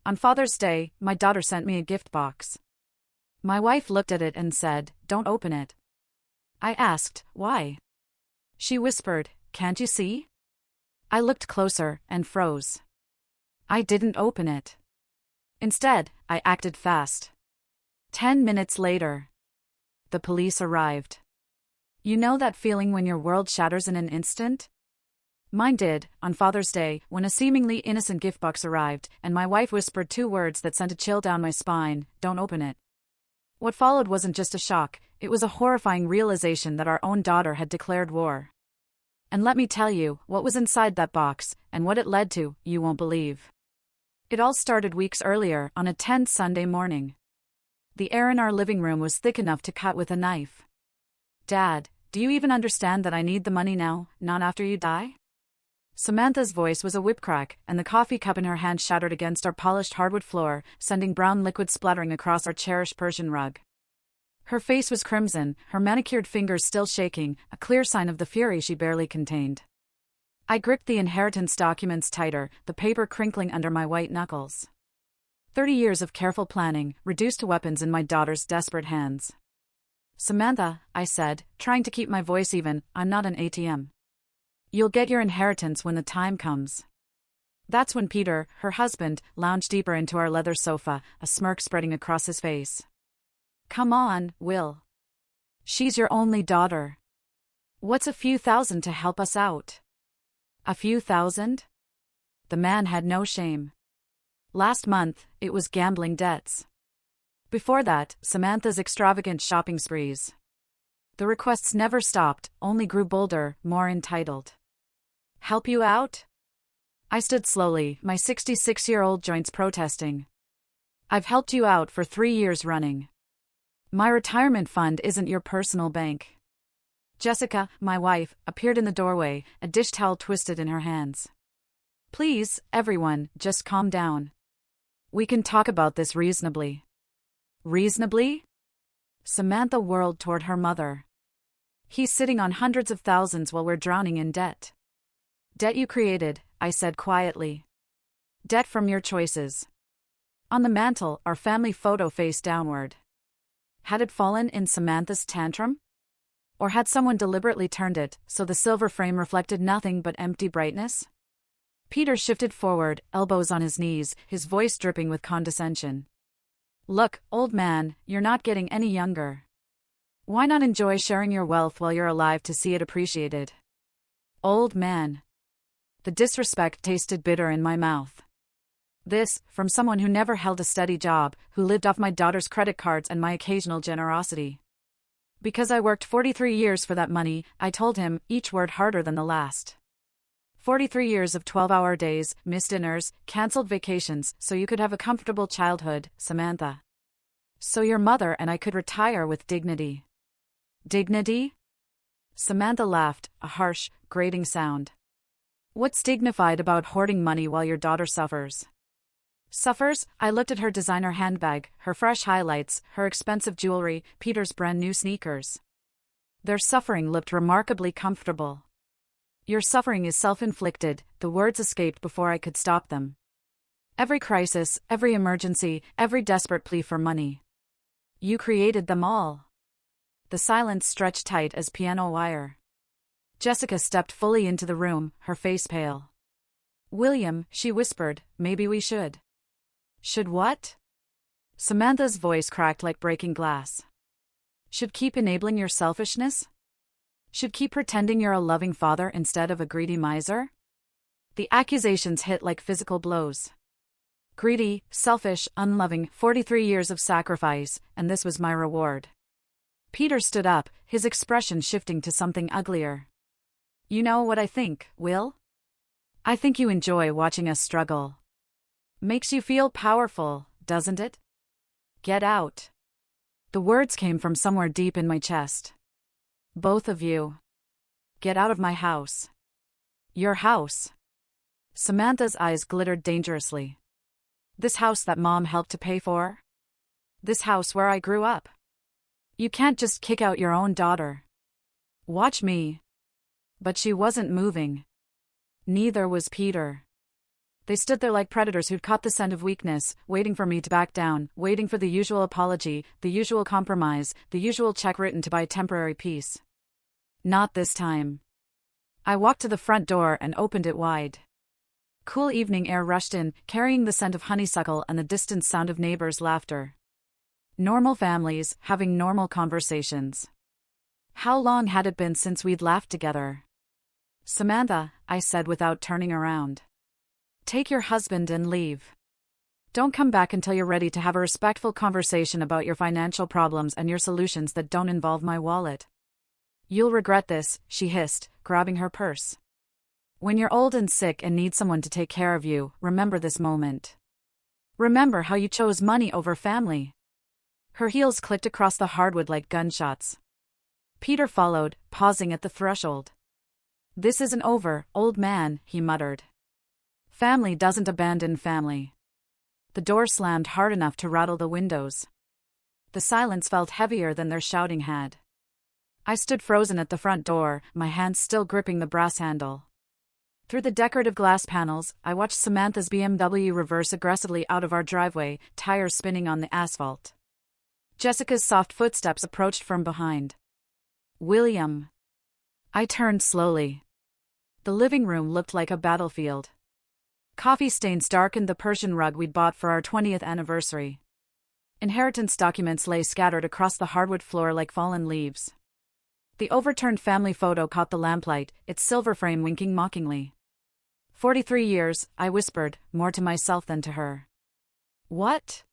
On Father's Day, my daughter sent me a gift box. My wife looked at it and said, "Don't open it." I asked, "Why?" She whispered, "Can't you see?" I looked closer and froze. I didn't open it. Instead, I acted fast. 10 minutes later, the police arrived. You know that feeling when your world shatters in an instant? Mine did, on Father's Day, when a seemingly innocent gift box arrived, and my wife whispered two words that sent a chill down my spine: "Don't open it." What followed wasn't just a shock, it was a horrifying realization that our own daughter had declared war. And let me tell you, what was inside that box, and what it led to, you won't believe. It all started weeks earlier, on a tense Sunday morning. The air in our living room was thick enough to cut with a knife. "Dad, do you even understand that I need the money now, not after you die?" Samantha's voice was a whipcrack, and the coffee cup in her hand shattered against our polished hardwood floor, sending brown liquid splattering across our cherished Persian rug. Her face was crimson, her manicured fingers still shaking, a clear sign of the fury she barely contained. I gripped the inheritance documents tighter, the paper crinkling under my white knuckles. 30 years of careful planning, reduced to weapons in my daughter's desperate hands. "Samantha," I said, trying to keep my voice even, "I'm not an ATM. You'll get your inheritance when the time comes." That's when Peter, her husband, lounged deeper into our leather sofa, a smirk spreading across his face. "Come on, Will. She's your only daughter. What's a few thousand to help us out?" "A few thousand?" The man had no shame. Last month, it was gambling debts. Before that, Samantha's extravagant shopping sprees. The requests never stopped, only grew bolder, more entitled. "Help you out?" I stood slowly, my 66-year-old joints protesting. "I've helped you out for 3 years running. My retirement fund isn't your personal bank." Jessica, my wife, appeared in the doorway, a dish towel twisted in her hands. "Please, everyone, just calm down. We can talk about this reasonably." "Reasonably?" Samantha whirled toward her mother. "He's sitting on hundreds of thousands while we're drowning in debt." "Debt you created," I said quietly. "Debt from your choices." On the mantel, our family photo faced downward. Had it fallen in Samantha's tantrum? Or had someone deliberately turned it so the silver frame reflected nothing but empty brightness? Peter shifted forward, elbows on his knees, his voice dripping with condescension. "Look, old man, you're not getting any younger. Why not enjoy sharing your wealth while you're alive to see it appreciated?" Old man. The disrespect tasted bitter in my mouth. This, from someone who never held a steady job, who lived off my daughter's credit cards and my occasional generosity. Because I worked 43 years for that money, I told him, each word harder than the last. 43 years of 12-hour days, missed dinners, cancelled vacations, so you could have a comfortable childhood, Samantha. So your mother and I could retire with dignity. Dignity? Samantha laughed, a harsh, grating sound. What's dignified about hoarding money while your daughter suffers? Suffers? I looked at her designer handbag, her fresh highlights, her expensive jewelry, Peter's brand new sneakers. Their suffering looked remarkably comfortable. Your suffering is self-inflicted, the words escaped before I could stop them. Every crisis, every emergency, every desperate plea for money. You created them all. The silence stretched tight as piano wire. Jessica stepped fully into the room, her face pale. "William," she whispered, "maybe we should." "Should what?" Samantha's voice cracked like breaking glass. "Should keep enabling your selfishness? Should keep pretending you're a loving father instead of a greedy miser?" The accusations hit like physical blows. Greedy, selfish, unloving, 43 years of sacrifice, and this was my reward. Peter stood up, his expression shifting to something uglier. "You know what I think, Will? I think you enjoy watching us struggle. Makes you feel powerful, doesn't it? Get out." The words came from somewhere deep in my chest. "Both of you. Get out of my house." "Your house?" Samantha's eyes glittered dangerously. "This house that Mom helped to pay for? This house where I grew up? You can't just kick out your own daughter." "Watch me." But she wasn't moving. Neither was Peter. They stood there like predators who'd caught the scent of weakness, waiting for me to back down, waiting for the usual apology, the usual compromise, the usual check written to buy temporary peace. Not this time. I walked to the front door and opened it wide. Cool evening air rushed in, carrying the scent of honeysuckle and the distant sound of neighbors' laughter. Normal families, having normal conversations. How long had it been since we'd laughed together? "Samantha," I said without turning around. "Take your husband and leave. Don't come back until you're ready to have a respectful conversation about your financial problems and your solutions that don't involve my wallet." "You'll regret this," she hissed, grabbing her purse. "When you're old and sick and need someone to take care of you, remember this moment. Remember how you chose money over family." Her heels clicked across the hardwood like gunshots. Peter followed, pausing at the threshold. "This isn't over, old man," he muttered. "Family doesn't abandon family." The door slammed hard enough to rattle the windows. The silence felt heavier than their shouting had. I stood frozen at the front door, my hands still gripping the brass handle. Through the decorative glass panels, I watched Samantha's BMW reverse aggressively out of our driveway, tires spinning on the asphalt. Jessica's soft footsteps approached from behind. "William." I turned slowly. The living room looked like a battlefield. Coffee stains darkened the Persian rug we'd bought for our 20th anniversary. Inheritance documents lay scattered across the hardwood floor like fallen leaves. The overturned family photo caught the lamplight, its silver frame winking mockingly. 43 years, I whispered, more to myself than to her. "What?"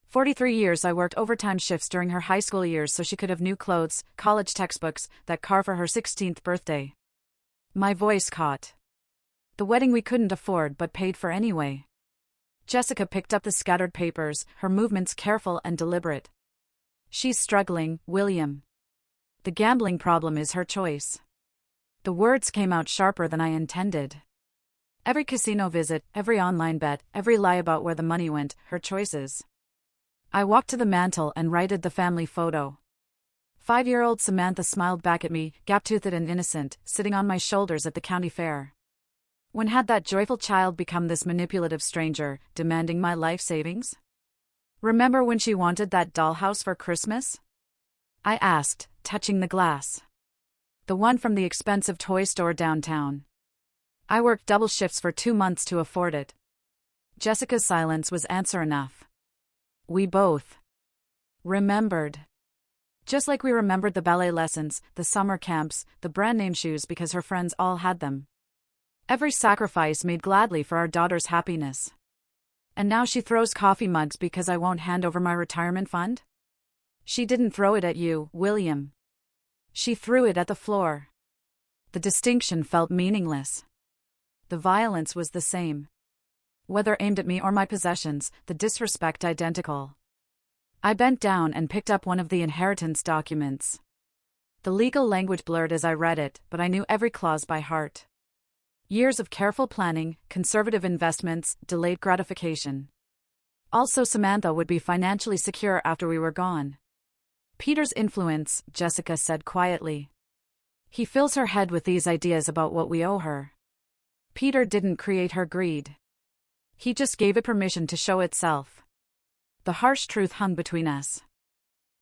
43 years I worked overtime shifts during her high school years so she could have new clothes, college textbooks, that car for her 16th birthday. My voice caught. The wedding we couldn't afford but paid for anyway. Jessica picked up the scattered papers, her movements careful and deliberate. "She's struggling, William. The gambling problem is her choice." The words came out sharper than I intended. Every casino visit, every online bet, every lie about where the money went, her choices. I walked to the mantel and righted the family photo. 5-year-old Samantha smiled back at me, gap-toothed and innocent, sitting on my shoulders at the county fair. When had that joyful child become this manipulative stranger, demanding my life savings? "Remember when she wanted that dollhouse for Christmas?" I asked, touching the glass. "The one from the expensive toy store downtown. I worked double shifts for 2 months to afford it." Jessica's silence was answer enough. We both remembered. Just like we remembered the ballet lessons, the summer camps, the brand-name shoes because her friends all had them. Every sacrifice made gladly for our daughter's happiness. And now she throws coffee mugs because I won't hand over my retirement fund? She didn't throw it at you, William. She threw it at the floor. The distinction felt meaningless. The violence was the same. Whether aimed at me or my possessions, the disrespect identical. I bent down and picked up one of the inheritance documents. The legal language blurred as I read it, but I knew every clause by heart. Years of careful planning, conservative investments, delayed gratification. Also, Samantha would be financially secure after we were gone. "Peter's influence," Jessica said quietly. "He fills her head with these ideas about what we owe her. Peter didn't create her greed. He just gave it permission to show itself." The harsh truth hung between us.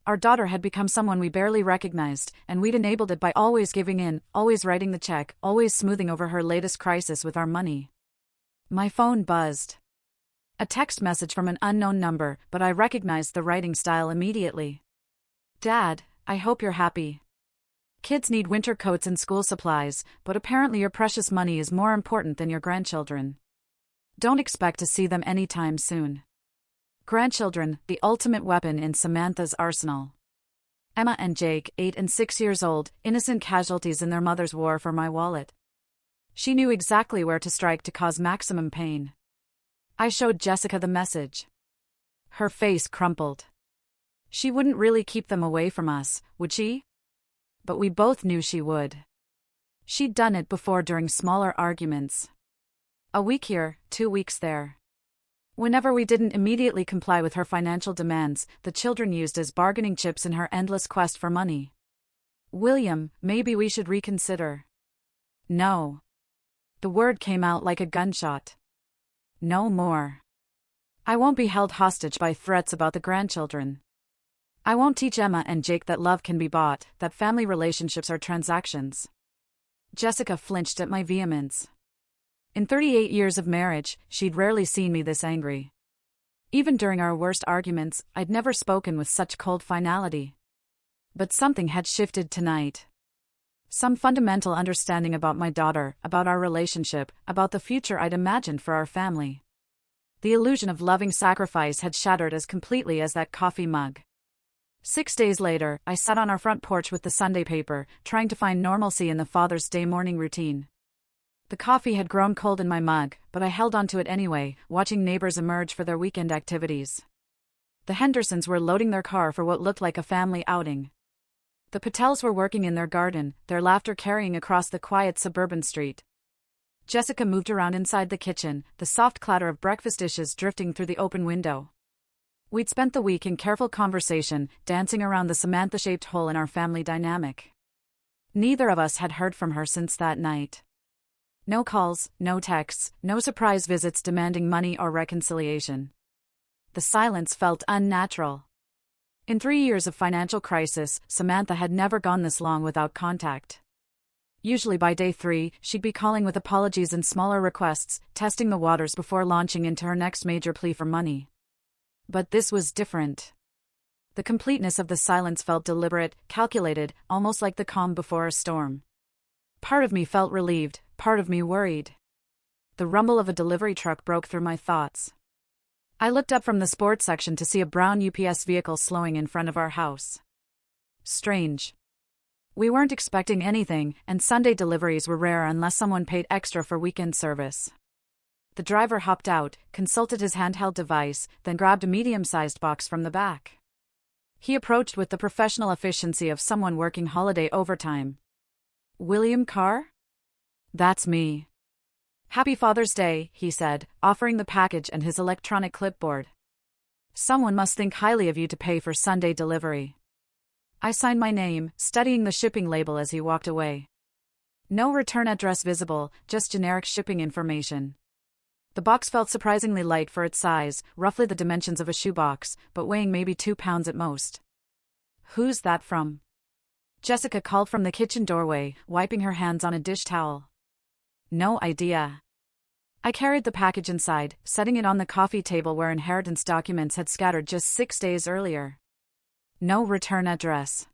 Our daughter had become someone we barely recognized, and we'd enabled it by always giving in, always writing the check, always smoothing over her latest crisis with our money. My phone buzzed. A text message from an unknown number, but I recognized the writing style immediately. "Dad, I hope you're happy. Kids need winter coats and school supplies, but apparently your precious money is more important than your grandchildren. Don't expect to see them anytime soon. Grandchildren, the ultimate weapon in Samantha's arsenal. Emma and Jake, 8 and 6 years old, innocent casualties in their mother's war for my wallet. She knew exactly where to strike to cause maximum pain. I showed Jessica the message. Her face crumpled. She wouldn't really keep them away from us, would she? But we both knew she would. She'd done it before during smaller arguments. A week here, 2 weeks there. Whenever we didn't immediately comply with her financial demands, the children used as bargaining chips in her endless quest for money. "William, maybe we should reconsider." No. The word came out like a gunshot. No more. I won't be held hostage by threats about the grandchildren. I won't teach Emma and Jake that love can be bought, that family relationships are transactions. Jessica flinched at my vehemence. In 38 years of marriage, she'd rarely seen me this angry. Even during our worst arguments, I'd never spoken with such cold finality. But something had shifted tonight. Some fundamental understanding about my daughter, about our relationship, about the future I'd imagined for our family. The illusion of loving sacrifice had shattered as completely as that coffee mug. 6 days later, I sat on our front porch with the Sunday paper, trying to find normalcy in the Father's Day morning routine. The coffee had grown cold in my mug, but I held onto it anyway, watching neighbors emerge for their weekend activities. The Hendersons were loading their car for what looked like a family outing. The Patels were working in their garden, their laughter carrying across the quiet suburban street. Jessica moved around inside the kitchen, the soft clatter of breakfast dishes drifting through the open window. We'd spent the week in careful conversation, dancing around the Samantha-shaped hole in our family dynamic. Neither of us had heard from her since that night. No calls, no texts, no surprise visits demanding money or reconciliation. The silence felt unnatural. In 3 years of financial crisis, Samantha had never gone this long without contact. Usually by day 3, she'd be calling with apologies and smaller requests, testing the waters before launching into her next major plea for money. But this was different. The completeness of the silence felt deliberate, calculated, almost like the calm before a storm. Part of me felt relieved, part of me worried. The rumble of a delivery truck broke through my thoughts. I looked up from the sports section to see a brown UPS vehicle slowing in front of our house. Strange. We weren't expecting anything, and Sunday deliveries were rare unless someone paid extra for weekend service. The driver hopped out, consulted his handheld device, then grabbed a medium-sized box from the back. He approached with the professional efficiency of someone working holiday overtime. "William Carr?" "That's me." "Happy Father's Day," he said, offering the package and his electronic clipboard. "Someone must think highly of you to pay for Sunday delivery." I signed my name, studying the shipping label as he walked away. No return address visible, just generic shipping information. The box felt surprisingly light for its size, roughly the dimensions of a shoebox, but weighing maybe 2 pounds at most. "Who's that from?" Jessica called from the kitchen doorway, wiping her hands on a dish towel. "No idea." I carried the package inside, setting it on the coffee table where inheritance documents had scattered just 6 days earlier. "No return address."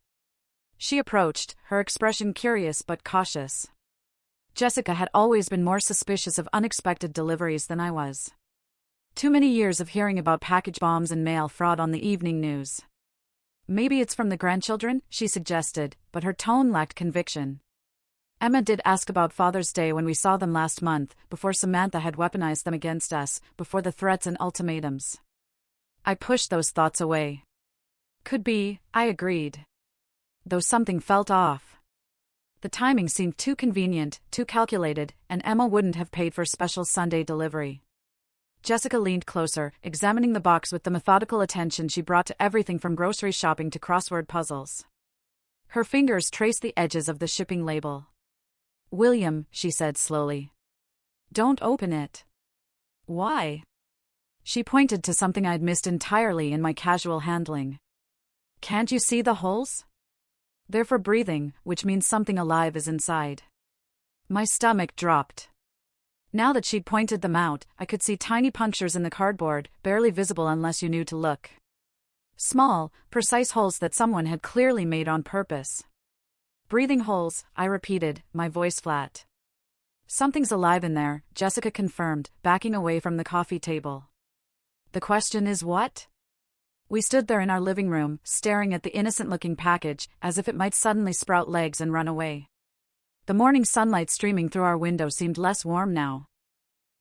She approached, her expression curious but cautious. Jessica had always been more suspicious of unexpected deliveries than I was. Too many years of hearing about package bombs and mail fraud on the evening news. "Maybe it's from the grandchildren," she suggested, but her tone lacked conviction. "Emma did ask about Father's Day when we saw them last month, before Samantha had weaponized them against us, before the threats and ultimatums." I pushed those thoughts away. "Could be," I agreed. Though something felt off. The timing seemed too convenient, too calculated, and Emma wouldn't have paid for special Sunday delivery. Jessica leaned closer, examining the box with the methodical attention she brought to everything from grocery shopping to crossword puzzles. Her fingers traced the edges of the shipping label. "William," she said slowly. "Don't open it." "Why?" She pointed to something I'd missed entirely in my casual handling. "Can't you see the holes? They're for breathing, which means something alive is inside." My stomach dropped. Now that she'd pointed them out, I could see tiny punctures in the cardboard, barely visible unless you knew to look. Small, precise holes that someone had clearly made on purpose. "Breathing holes," I repeated, my voice flat. "Something's alive in there," Jessica confirmed, backing away from the coffee table. "The question is what?" We stood there in our living room, staring at the innocent-looking package, as if it might suddenly sprout legs and run away. The morning sunlight streaming through our window seemed less warm now.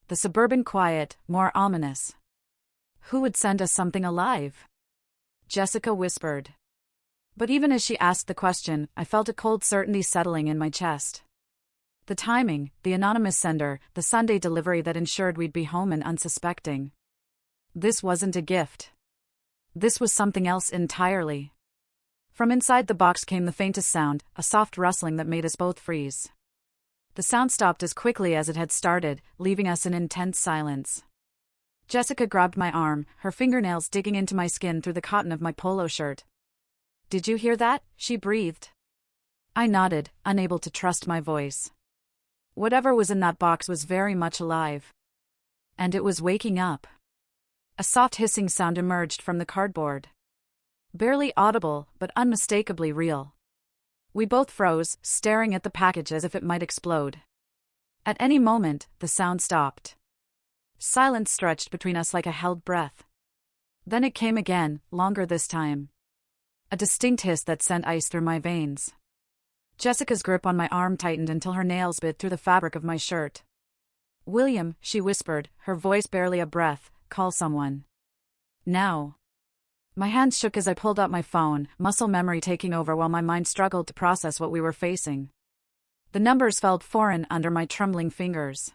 The suburban quiet, more ominous. "Who would send us something alive?" Jessica whispered. But even as she asked the question, I felt a cold certainty settling in my chest. The timing, the anonymous sender, the Sunday delivery that ensured we'd be home and unsuspecting. This wasn't a gift. This was something else entirely. From inside the box came the faintest sound, a soft rustling that made us both freeze. The sound stopped as quickly as it had started, leaving us in intense silence. Jessica grabbed my arm, her fingernails digging into my skin through the cotton of my polo shirt. "Did you hear that?" she breathed. I nodded, unable to trust my voice. Whatever was in that box was very much alive. And it was waking up. A soft hissing sound emerged from the cardboard. Barely audible, but unmistakably real. We both froze, staring at the package as if it might explode. At any moment, the sound stopped. Silence stretched between us like a held breath. Then it came again, longer this time. A distinct hiss that sent ice through my veins. Jessica's grip on my arm tightened until her nails bit through the fabric of my shirt. "William," she whispered, her voice barely a breath, "call someone. Now." My hands shook as I pulled out my phone, muscle memory taking over while my mind struggled to process what we were facing. The numbers felt foreign under my trembling fingers.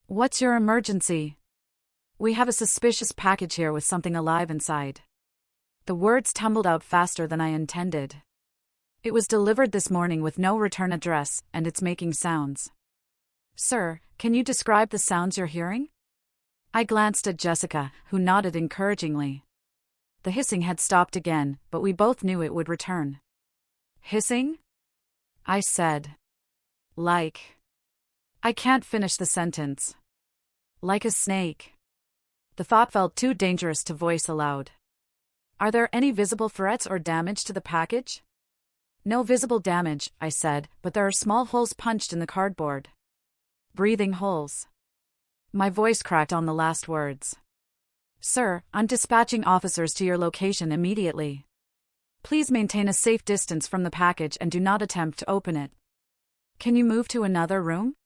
"What's your emergency?" "We have a suspicious package here with something alive inside." The words tumbled out faster than I intended. "It was delivered this morning with no return address, and it's making sounds." "Sir, can you describe the sounds you're hearing?" I glanced at Jessica, who nodded encouragingly. The hissing had stopped again, but we both knew it would return. "Hissing?" I said. "Like..." I can't finish the sentence. "Like a snake." The thought felt too dangerous to voice aloud. "Are there any visible threats or damage to the package?" "No visible damage," I said, "but there are small holes punched in the cardboard." "Breathing holes." My voice cracked on the last words. "Sir, I'm dispatching officers to your location immediately. Please maintain a safe distance from the package and do not attempt to open it. Can you move to another room?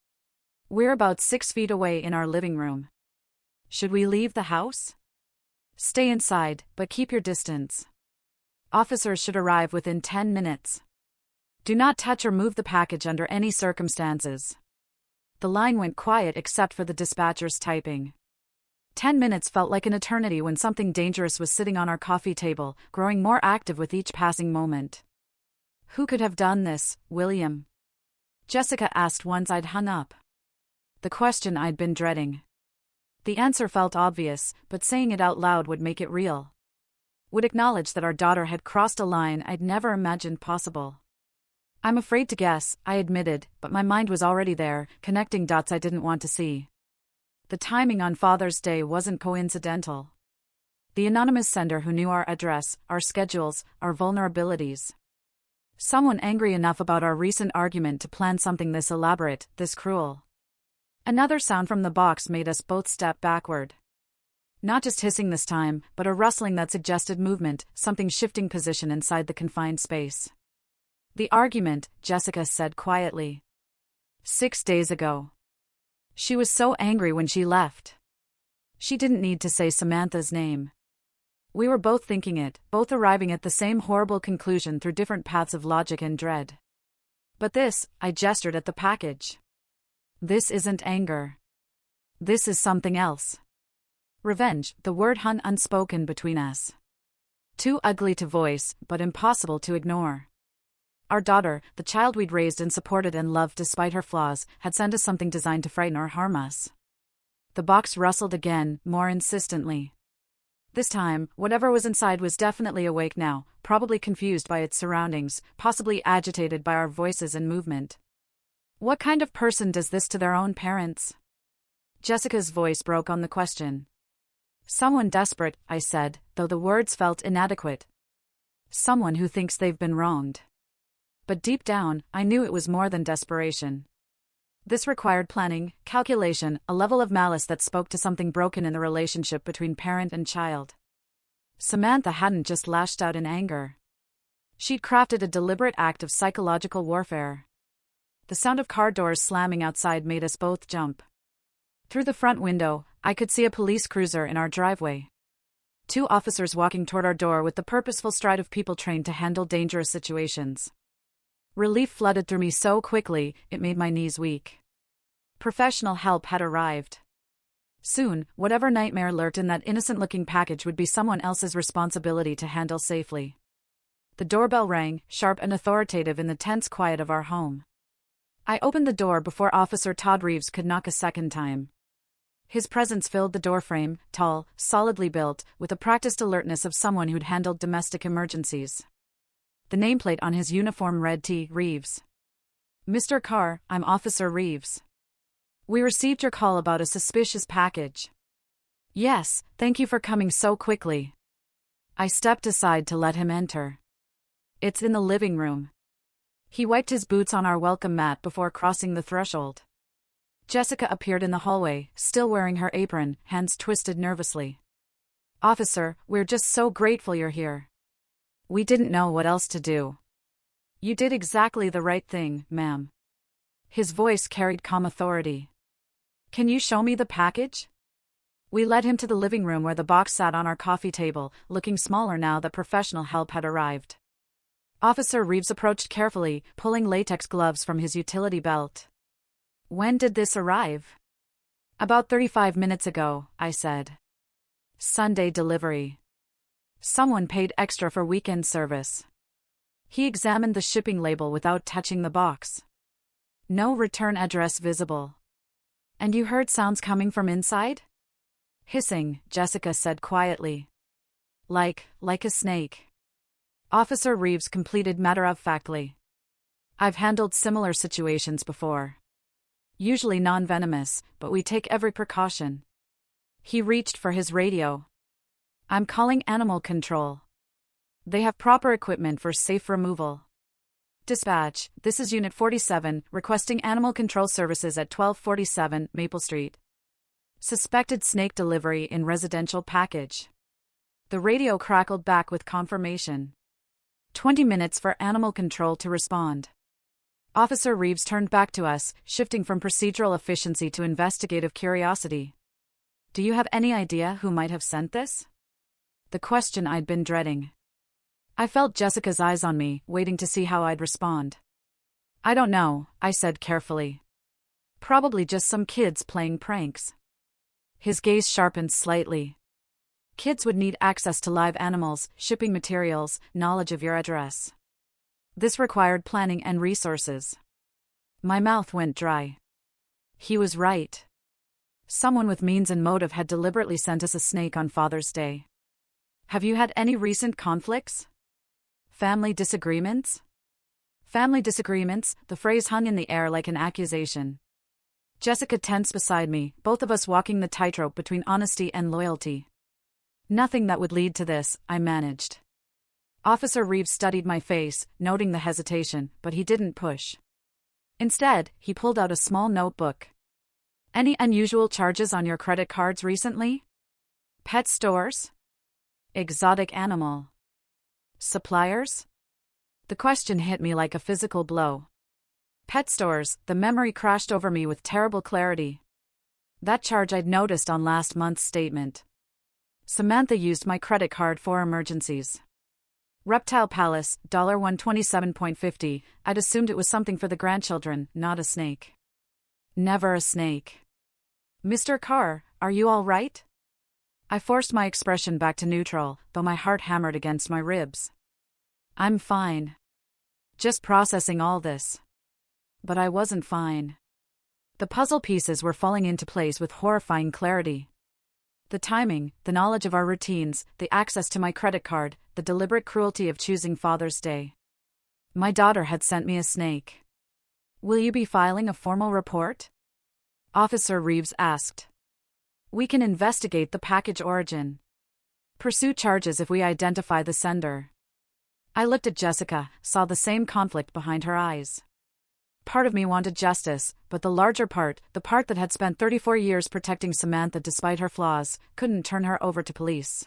We're about 6 feet away in our living room. Should we leave the house? Stay inside, but keep your distance. Officers should arrive within 10 minutes. Do not touch or move the package under any circumstances." The line went quiet except for the dispatcher's typing. 10 minutes felt like an eternity when something dangerous was sitting on our coffee table, growing more active with each passing moment. "Who could have done this, William?" Jessica asked once I'd hung up. The question I'd been dreading. The answer felt obvious, but saying it out loud would make it real. Would acknowledge that our daughter had crossed a line I'd never imagined possible. "I'm afraid to guess," I admitted, but my mind was already there, connecting dots I didn't want to see. The timing on Father's Day wasn't coincidental. The anonymous sender who knew our address, our schedules, our vulnerabilities. Someone angry enough about our recent argument to plan something this elaborate, this cruel. Another sound from the box made us both step backward. Not just hissing this time, but a rustling that suggested movement, something shifting position inside the confined space. "The argument," Jessica said quietly. 6 days ago. She was so angry when she left. She didn't need to say Samantha's name. We were both thinking it, both arriving at the same horrible conclusion through different paths of logic and dread. But this, I gestured at the package. This isn't anger. This is something else. Revenge, the word hung unspoken between us. Too ugly to voice, but impossible to ignore. Our daughter, the child we'd raised and supported and loved despite her flaws, had sent us something designed to frighten or harm us. The box rustled again, more insistently. This time, whatever was inside was definitely awake now, probably confused by its surroundings, possibly agitated by our voices and movement. "What kind of person does this to their own parents?" Jessica's voice broke on the question. "Someone desperate," I said, though the words felt inadequate. "Someone who thinks they've been wronged." But deep down, I knew it was more than desperation. This required planning, calculation, a level of malice that spoke to something broken in the relationship between parent and child. Samantha hadn't just lashed out in anger. She'd crafted a deliberate act of psychological warfare. The sound of car doors slamming outside made us both jump. Through the front window, I could see a police cruiser in our driveway. 2 officers walking toward our door with the purposeful stride of people trained to handle dangerous situations. Relief flooded through me so quickly, it made my knees weak. Professional help had arrived. Soon, whatever nightmare lurked in that innocent-looking package would be someone else's responsibility to handle safely. The doorbell rang, sharp and authoritative in the tense quiet of our home. I opened the door before Officer Todd Reeves could knock a second time. His presence filled the doorframe, tall, solidly built, with the practiced alertness of someone who'd handled domestic emergencies. The nameplate on his uniform read T. Reeves. "Mr. Carr, I'm Officer Reeves. We received your call about a suspicious package." "Yes, thank you for coming so quickly." I stepped aside to let him enter. "It's in the living room." He wiped his boots on our welcome mat before crossing the threshold. Jessica appeared in the hallway, still wearing her apron, hands twisted nervously. "Officer, we're just so grateful you're here. We didn't know what else to do." "You did exactly the right thing, ma'am." His voice carried calm authority. "Can you show me the package?" We led him to the living room where the box sat on our coffee table, looking smaller now that professional help had arrived. Officer Reeves approached carefully, pulling latex gloves from his utility belt. "When did this arrive?" "About 35 minutes ago," I said. "Sunday delivery. Someone paid extra for weekend service." He examined the shipping label without touching the box. "No return address visible." "And you heard sounds coming from inside?" "Hissing," Jessica said quietly. Like a snake." Officer Reeves completed matter-of-factly. "I've handled similar situations before. Usually non-venomous, but we take every precaution." He reached for his radio. "I'm calling animal control. They have proper equipment for safe removal." "Dispatch, this is Unit 47, requesting animal control services at 1247 Maple Street. Suspected snake delivery in residential package." The radio crackled back with confirmation. 20 minutes for animal control to respond. Officer Reeves turned back to us, shifting from procedural efficiency to investigative curiosity. "Do you have any idea who might have sent this?" The question I'd been dreading. I felt Jessica's eyes on me, waiting to see how I'd respond. "I don't know," I said carefully. "Probably just some kids playing pranks." His gaze sharpened slightly. "Kids would need access to live animals, shipping materials, knowledge of your address. This required planning and resources." My mouth went dry. He was right. Someone with means and motive had deliberately sent us a snake on Father's Day. "Have you had any recent conflicts?" "Family disagreements?" "Family disagreements," the phrase hung in the air like an accusation. Jessica tensed beside me, both of us walking the tightrope between honesty and loyalty. "Nothing that would lead to this," I managed. Officer Reeves studied my face, noting the hesitation, but he didn't push. Instead, he pulled out a small notebook. "Any unusual charges on your credit cards recently? Pet stores? Exotic animal? Suppliers?" The question hit me like a physical blow. Pet stores, the memory crashed over me with terrible clarity. That charge I'd noticed on last month's statement. Samantha used my credit card for emergencies. Reptile Palace, $127.50. I'd assumed it was something for the grandchildren, not a snake. Never a snake. "Mr. Carr, are you all right?" I forced my expression back to neutral, though my heart hammered against my ribs. "I'm fine. Just processing all this." But I wasn't fine. The puzzle pieces were falling into place with horrifying clarity. The timing, the knowledge of our routines, the access to my credit card, the deliberate cruelty of choosing Father's Day. My daughter had sent me a snake. "Will you be filing a formal report?" Officer Reeves asked. "We can investigate the package origin. Pursue charges if we identify the sender." I looked at Jessica, saw the same conflict behind her eyes. Part of me wanted justice, but the larger part, the part that had spent 34 years protecting Samantha despite her flaws, couldn't turn her over to police.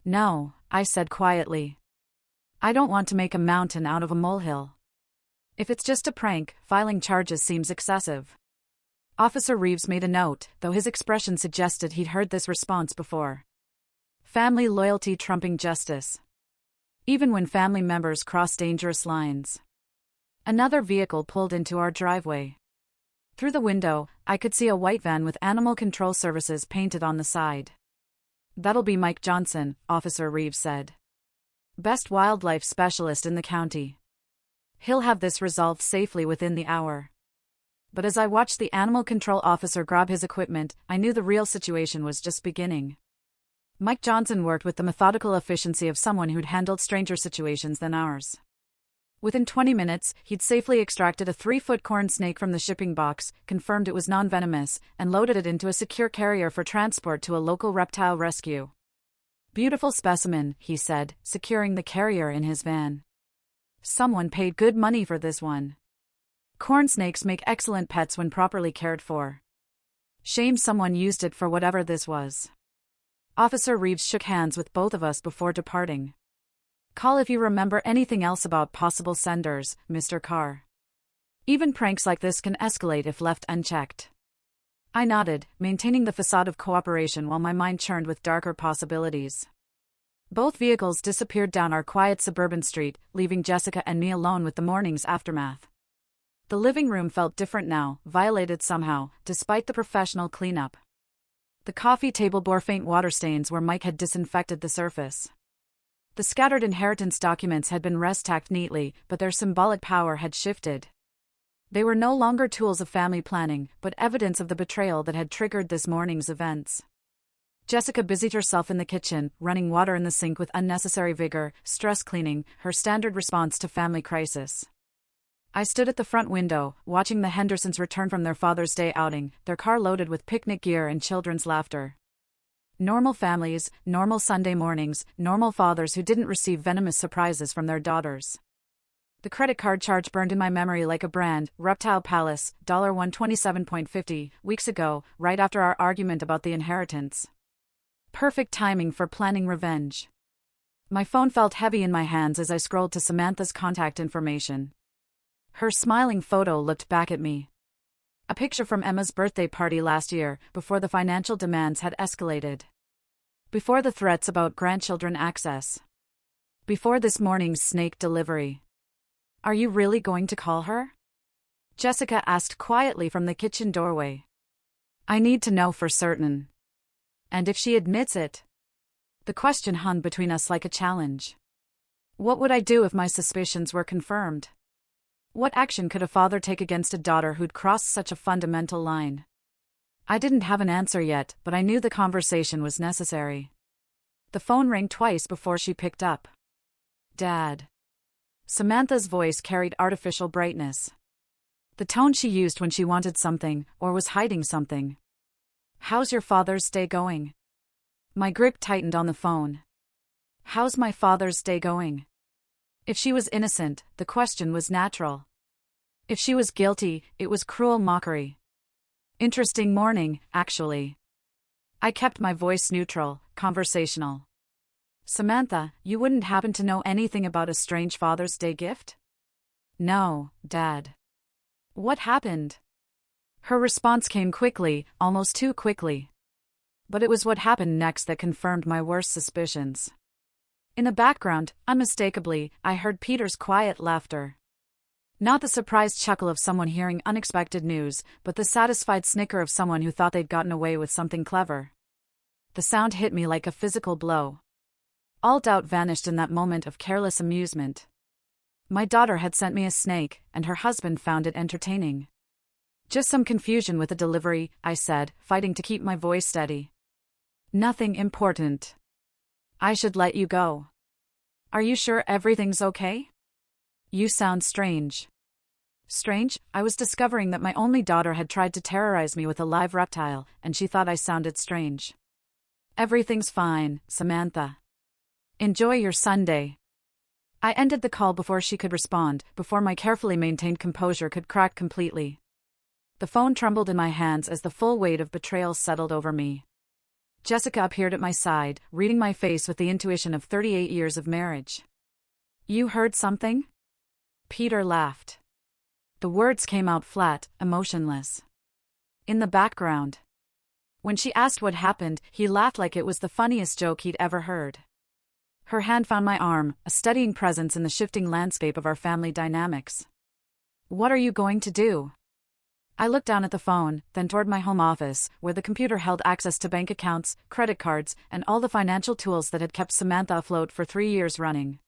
"No," I said quietly. "I don't want to make a mountain out of a molehill. If it's just a prank, filing charges seems excessive." Officer Reeves made a note, though his expression suggested he'd heard this response before. Family loyalty trumping justice. Even when family members cross dangerous lines. Another vehicle pulled into our driveway. Through the window, I could see a white van with Animal Control Services painted on the side. "That'll be Mike Johnson," Officer Reeves said. "Best wildlife specialist in the county. He'll have this resolved safely within the hour." But as I watched the animal control officer grab his equipment, I knew the real situation was just beginning. Mike Johnson worked with the methodical efficiency of someone who'd handled stranger situations than ours. Within 20 minutes, he'd safely extracted a 3-foot corn snake from the shipping box, confirmed it was non-venomous, and loaded it into a secure carrier for transport to a local reptile rescue. "Beautiful specimen," he said, securing the carrier in his van. "Someone paid good money for this one. Corn snakes make excellent pets when properly cared for. Shame someone used it for whatever this was." Officer Reeves shook hands with both of us before departing. "Call if you remember anything else about possible senders, Mr. Carr. Even pranks like this can escalate if left unchecked." I nodded, maintaining the facade of cooperation while my mind churned with darker possibilities. Both vehicles disappeared down our quiet suburban street, leaving Jessica and me alone with the morning's aftermath. The living room felt different now, violated somehow, despite the professional cleanup. The coffee table bore faint water stains where Mike had disinfected the surface. The scattered inheritance documents had been restacked neatly, but their symbolic power had shifted. They were no longer tools of family planning, but evidence of the betrayal that had triggered this morning's events. Jessica busied herself in the kitchen, running water in the sink with unnecessary vigor, stress cleaning, her standard response to family crisis. I stood at the front window, watching the Hendersons return from their Father's Day outing, their car loaded with picnic gear and children's laughter. Normal families, normal Sunday mornings, normal fathers who didn't receive venomous surprises from their daughters. The credit card charge burned in my memory like a brand. Reptile Palace, $127.50, weeks ago, right after our argument about the inheritance. Perfect timing for planning revenge. My phone felt heavy in my hands as I scrolled to Samantha's contact information. Her smiling photo looked back at me. A picture from Emma's birthday party last year, before the financial demands had escalated. Before the threats about grandchildren access. Before this morning's snake delivery. "Are you really going to call her?" Jessica asked quietly from the kitchen doorway. "I need to know for certain. And if she admits it?" The question hung between us like a challenge. What would I do if my suspicions were confirmed? What action could a father take against a daughter who'd crossed such a fundamental line? I didn't have an answer yet, but I knew the conversation was necessary. The phone rang twice before she picked up. "Dad." Samantha's voice carried artificial brightness. The tone she used when she wanted something, or was hiding something. "How's your Father's Day going?" My grip tightened on the phone. How's my Father's Day going? If she was innocent, the question was natural. If she was guilty, it was cruel mockery. Interesting morning, actually. I kept my voice neutral, conversational. "Samantha, you wouldn't happen to know anything about a strange Father's Day gift?" "No, Dad." "What happened?" Her response came quickly, almost too quickly. But it was what happened next that confirmed my worst suspicions. In the background, unmistakably, I heard Peter's quiet laughter. Not the surprised chuckle of someone hearing unexpected news, but the satisfied snicker of someone who thought they'd gotten away with something clever. The sound hit me like a physical blow. All doubt vanished in that moment of careless amusement. My daughter had sent me a snake, and her husband found it entertaining. "Just some confusion with the delivery," I said, fighting to keep my voice steady. "Nothing important. I should let you go. Are you sure everything's okay? You sound strange." Strange? I was discovering that my only daughter had tried to terrorize me with a live reptile, and she thought I sounded strange. "Everything's fine, Samantha. Enjoy your Sunday." I ended the call before she could respond, before my carefully maintained composure could crack completely. The phone trembled in my hands as the full weight of betrayal settled over me. Jessica appeared at my side, reading my face with the intuition of 38 years of marriage. "You heard something?" Peter laughed. The words came out flat, emotionless. In the background. When she asked what happened, he laughed like it was the funniest joke he'd ever heard. Her hand found my arm, a steadying presence in the shifting landscape of our family dynamics. "What are you going to do?" I looked down at the phone, then toward my home office, where the computer held access to bank accounts, credit cards, and all the financial tools that had kept Samantha afloat for 3 years running.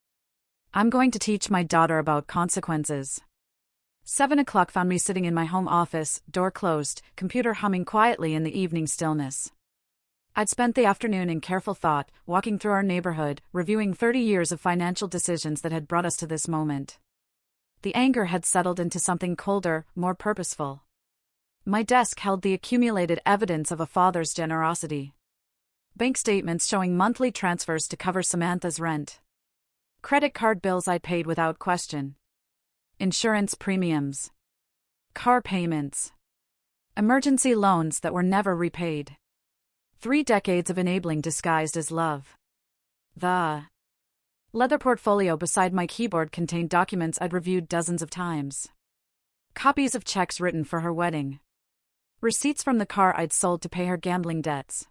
"I'm going to teach my daughter about consequences." 7 o'clock found me sitting in my home office, door closed, computer humming quietly in the evening stillness. I'd spent the afternoon in careful thought, walking through our neighborhood, reviewing 30 years of financial decisions that had brought us to this moment. The anger had settled into something colder, more purposeful. My desk held the accumulated evidence of a father's generosity. Bank statements showing monthly transfers to cover Samantha's rent. Credit card bills I'd paid without question. Insurance premiums. Car payments. Emergency loans that were never repaid. 3 decades of enabling disguised as love. The leather portfolio beside my keyboard contained documents I'd reviewed dozens of times. Copies of checks written for her wedding. Receipts from the car I'd sold to pay her gambling debts.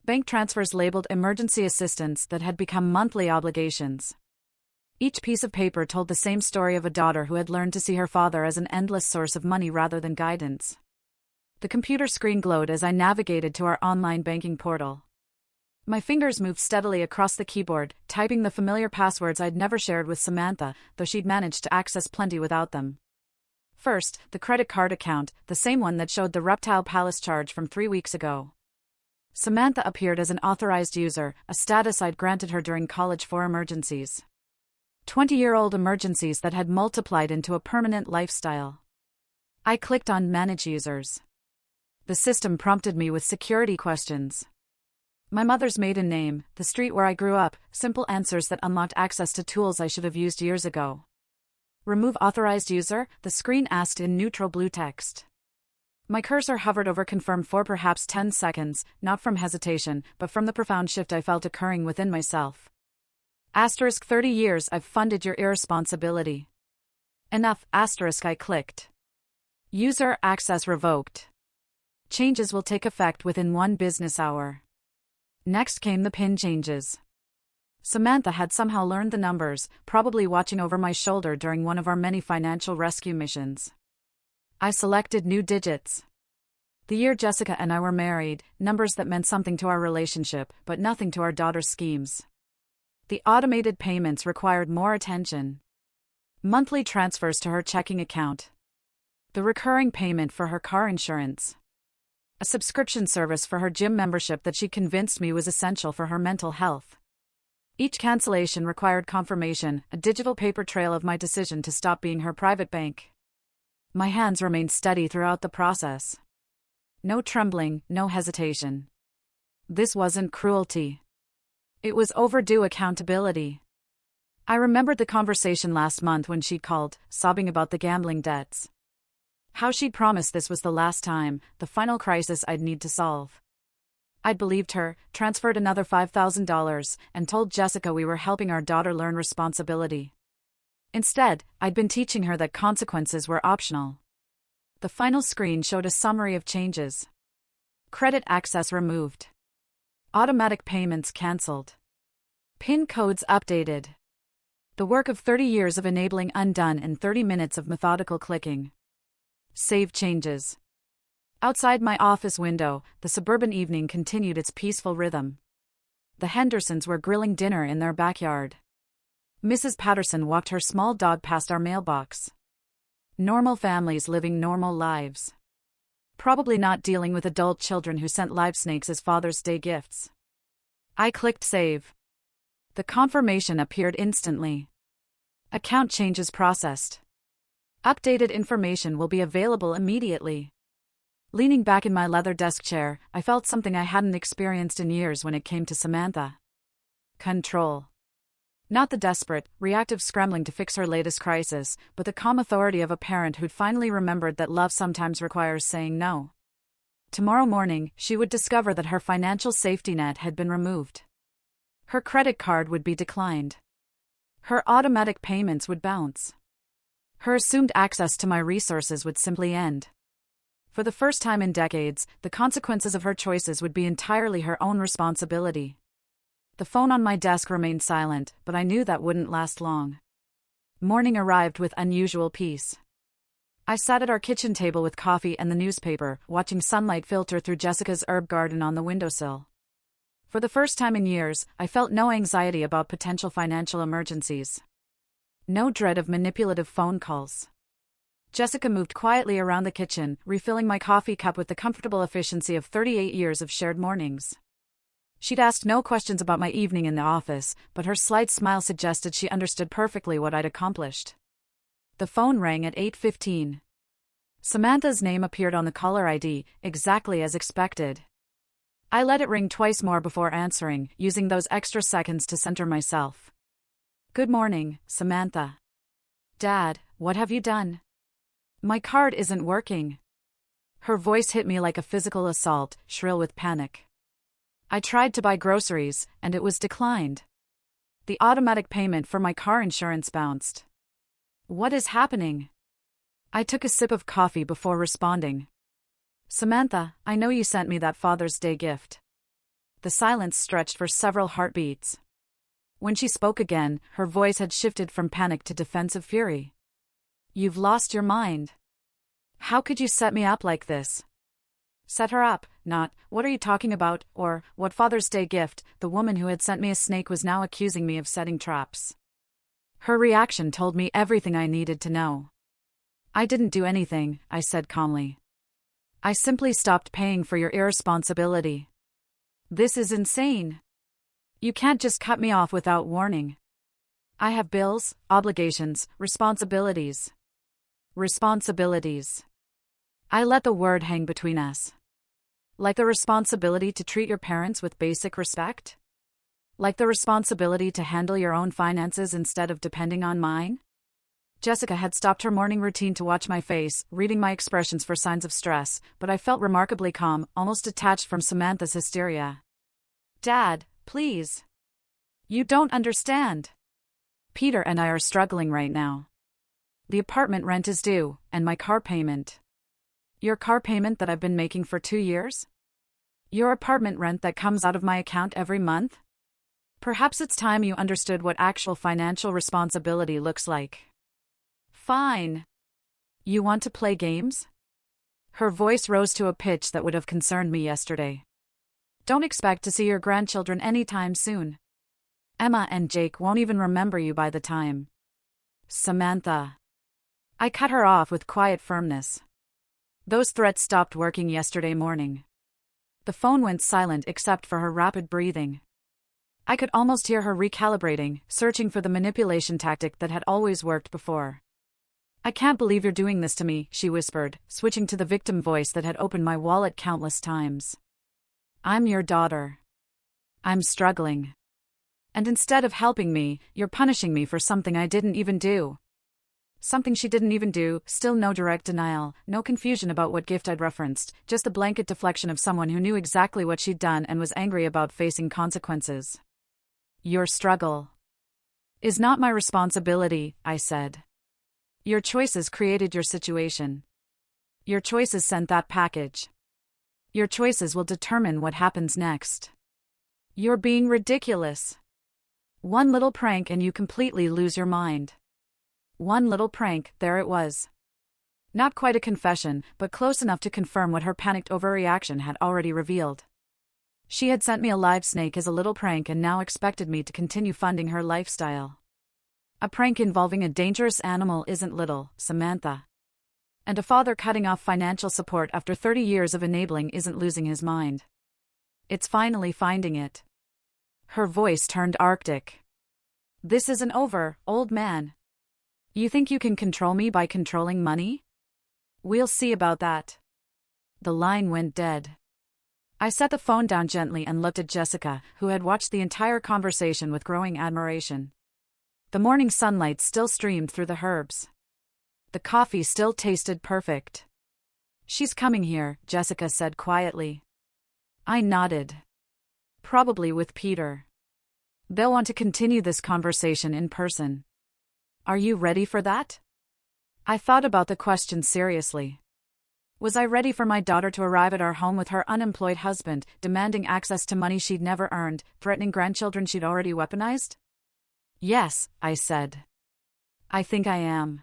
Bank transfers labeled emergency assistance that had become monthly obligations. Each piece of paper told the same story of a daughter who had learned to see her father as an endless source of money rather than guidance. The computer screen glowed as I navigated to our online banking portal. My fingers moved steadily across the keyboard, typing the familiar passwords I'd never shared with Samantha, though she'd managed to access plenty without them. First, the credit card account, the same one that showed the Reptile Palace charge from 3 weeks ago. Samantha appeared as an authorized user, a status I'd granted her during college for emergencies. 20-year-old emergencies that had multiplied into a permanent lifestyle. I clicked on Manage Users. The system prompted me with security questions. My mother's maiden name, the street where I grew up, simple answers that unlocked access to tools I should have used years ago. Remove authorized user, the screen asked in neutral blue text. My cursor hovered over confirm for perhaps 10 seconds, not from hesitation, but from the profound shift I felt occurring within myself. Asterisk 30 years I've funded your irresponsibility. Enough, asterisk I clicked. User access revoked. Changes will take effect within 1 business hour. Next came the PIN changes. Samantha had somehow learned the numbers, probably watching over my shoulder during one of our many financial rescue missions. I selected new digits. The year Jessica and I were married, numbers that meant something to our relationship, but nothing to our daughter's schemes. The automated payments required more attention. Monthly transfers to her checking account. The recurring payment for her car insurance. A subscription service for her gym membership that she convinced me was essential for her mental health. Each cancellation required confirmation, a digital paper trail of my decision to stop being her private bank. My hands remained steady throughout the process. No trembling, no hesitation. This wasn't cruelty. It was overdue accountability. I remembered the conversation last month when she'd called, sobbing about the gambling debts. How she'd promised this was the last time, the final crisis I'd need to solve. I'd believed her, transferred another $5,000, and told Jessica we were helping our daughter learn responsibility. Instead, I'd been teaching her that consequences were optional. The final screen showed a summary of changes. Credit access removed. Automatic payments cancelled. PIN codes updated. The work of 30 years of enabling undone in 30 minutes of methodical clicking. Save changes. Outside my office window, the suburban evening continued its peaceful rhythm. The Hendersons were grilling dinner in their backyard. Mrs. Patterson walked her small dog past our mailbox. Normal families living normal lives. Probably not dealing with adult children who sent live snakes as Father's Day gifts. I clicked save. The confirmation appeared instantly. Account changes processed. Updated information will be available immediately. Leaning back in my leather desk chair, I felt something I hadn't experienced in years when it came to Samantha. Control. Not the desperate, reactive scrambling to fix her latest crisis, but the calm authority of a parent who'd finally remembered that love sometimes requires saying no. Tomorrow morning, she would discover that her financial safety net had been removed. Her credit card would be declined. Her automatic payments would bounce. Her assumed access to my resources would simply end. For the first time in decades, the consequences of her choices would be entirely her own responsibility. The phone on my desk remained silent, but I knew that wouldn't last long. Morning arrived with unusual peace. I sat at our kitchen table with coffee and the newspaper, watching sunlight filter through Jessica's herb garden on the windowsill. For the first time in years, I felt no anxiety about potential financial emergencies. No dread of manipulative phone calls. Jessica moved quietly around the kitchen, refilling my coffee cup with the comfortable efficiency of 38 years of shared mornings. She'd asked no questions about my evening in the office, but her slight smile suggested she understood perfectly what I'd accomplished. The phone rang at 8:15. Samantha's name appeared on the caller ID, exactly as expected. I let it ring twice more before answering, using those extra seconds to center myself. "Good morning, Samantha." "Dad, what have you done?" "My card isn't working." Her voice hit me like a physical assault, shrill with panic. I tried to buy groceries, and it was declined. The automatic payment for my car insurance bounced. What is happening? I took a sip of coffee before responding. "Samantha, I know you sent me that Father's Day gift." The silence stretched for several heartbeats. When she spoke again, her voice had shifted from panic to defensive fury. "You've lost your mind. How could you set me up like this?" Set her up, not, "What are you talking about?" or, "What Father's Day gift?" The woman who had sent me a snake was now accusing me of setting traps. Her reaction told me everything I needed to know. "I didn't do anything," I said calmly. "I simply stopped paying for your irresponsibility." "This is insane. You can't just cut me off without warning. I have bills, obligations, responsibilities." Responsibilities. I let the word hang between us. Like the responsibility to treat your parents with basic respect? Like the responsibility to handle your own finances instead of depending on mine? Jessica had stopped her morning routine to watch my face, reading my expressions for signs of stress, but I felt remarkably calm, almost detached from Samantha's hysteria. "Dad, please. You don't understand. Peter and I are struggling right now. The apartment rent is due, and my car payment." "Your car payment that I've been making for 2 years? Your apartment rent that comes out of my account every month? Perhaps it's time you understood what actual financial responsibility looks like." "Fine. You want to play games?" Her voice rose to a pitch that would have concerned me yesterday. "Don't expect to see your grandchildren anytime soon. Emma and Jake won't even remember you by the time." "Samantha." I cut her off with quiet firmness. Those threats stopped working yesterday morning. The phone went silent except for her rapid breathing. I could almost hear her recalibrating, searching for the manipulation tactic that had always worked before. "I can't believe you're doing this to me," she whispered, switching to the victim voice that had opened my wallet countless times. "I'm your daughter. I'm struggling. And instead of helping me, you're punishing me for something I didn't even do." Something she didn't even do, still no direct denial, no confusion about what gift I'd referenced, just a blanket deflection of someone who knew exactly what she'd done and was angry about facing consequences. "Your struggle is not my responsibility," I said. "Your choices created your situation. Your choices sent that package. Your choices will determine what happens next." "You're being ridiculous. One little prank and you completely lose your mind." One little prank, there it was. Not quite a confession, but close enough to confirm what her panicked overreaction had already revealed. She had sent me a live snake as a little prank and now expected me to continue funding her lifestyle. A prank involving a dangerous animal isn't little, Samantha. And a father cutting off financial support after 30 years of enabling isn't losing his mind. It's finally finding it. Her voice turned arctic. "This isn't over, old man. You think you can control me by controlling money? We'll see about that." The line went dead. I set the phone down gently and looked at Jessica, who had watched the entire conversation with growing admiration. The morning sunlight still streamed through the herbs. The coffee still tasted perfect. "She's coming here," Jessica said quietly. I nodded. "Probably with Peter. They'll want to continue this conversation in person." "Are you ready for that?" I thought about the question seriously. Was I ready for my daughter to arrive at our home with her unemployed husband, demanding access to money she'd never earned, threatening grandchildren she'd already weaponized? "Yes," I said. "I think I am."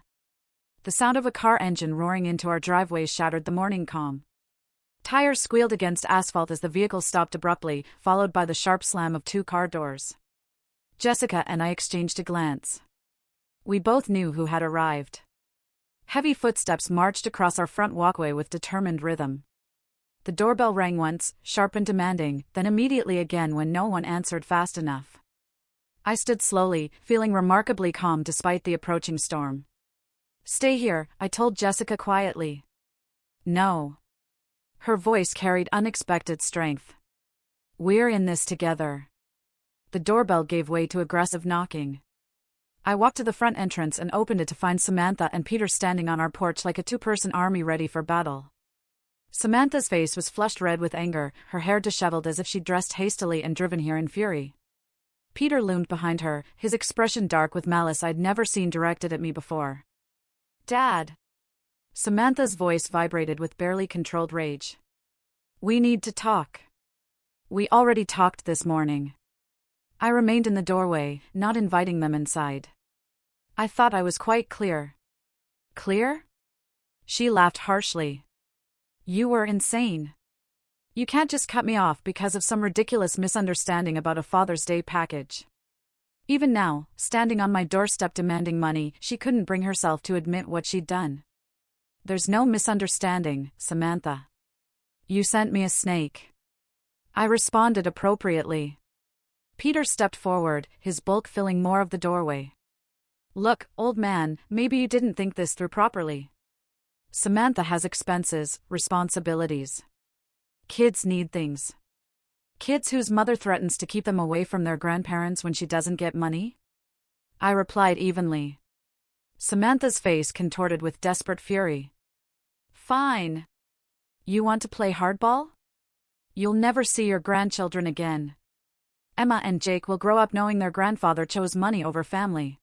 The sound of a car engine roaring into our driveway shattered the morning calm. Tires squealed against asphalt as the vehicle stopped abruptly, followed by the sharp slam of 2 car doors. Jessica and I exchanged a glance. We both knew who had arrived. Heavy footsteps marched across our front walkway with determined rhythm. The doorbell rang once, sharp and demanding, then immediately again when no one answered fast enough. I stood slowly, feeling remarkably calm despite the approaching storm. "Stay here," I told Jessica quietly. "No." Her voice carried unexpected strength. "We're in this together." The doorbell gave way to aggressive knocking. I walked to the front entrance and opened it to find Samantha and Peter standing on our porch like a two-person army ready for battle. Samantha's face was flushed red with anger, her hair disheveled as if she'd dressed hastily and driven here in fury. Peter loomed behind her, his expression dark with malice I'd never seen directed at me before. "Dad!" Samantha's voice vibrated with barely controlled rage. "We need to talk." "We already talked this morning." I remained in the doorway, not inviting them inside. "I thought I was quite clear." "Clear?" She laughed harshly. "You were insane. You can't just cut me off because of some ridiculous misunderstanding about a Father's Day package." Even now, standing on my doorstep demanding money, she couldn't bring herself to admit what she'd done. "There's no misunderstanding, Samantha. You sent me a snake." I responded appropriately. Peter stepped forward, his bulk filling more of the doorway. "Look, old man, maybe you didn't think this through properly. Samantha has expenses, responsibilities. Kids need things. Kids whose mother threatens to keep them away from their grandparents when she doesn't get money?" I replied evenly. Samantha's face contorted with desperate fury. "Fine. You want to play hardball? You'll never see your grandchildren again. Emma and Jake will grow up knowing their grandfather chose money over family."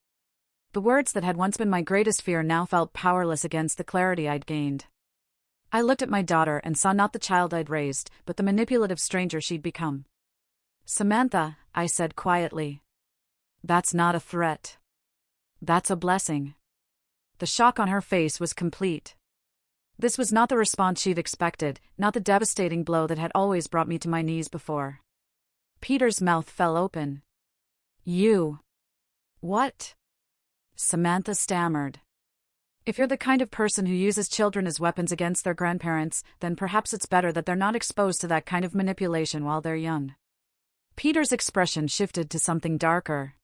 The words that had once been my greatest fear now felt powerless against the clarity I'd gained. I looked at my daughter and saw not the child I'd raised, but the manipulative stranger she'd become. "Samantha," I said quietly. "That's not a threat. That's a blessing." The shock on her face was complete. This was not the response she'd expected, not the devastating blow that had always brought me to my knees before. Peter's mouth fell open. "You." "What?" Samantha stammered. "If you're the kind of person who uses children as weapons against their grandparents, then perhaps it's better that they're not exposed to that kind of manipulation while they're young." Peter's expression shifted to something darker.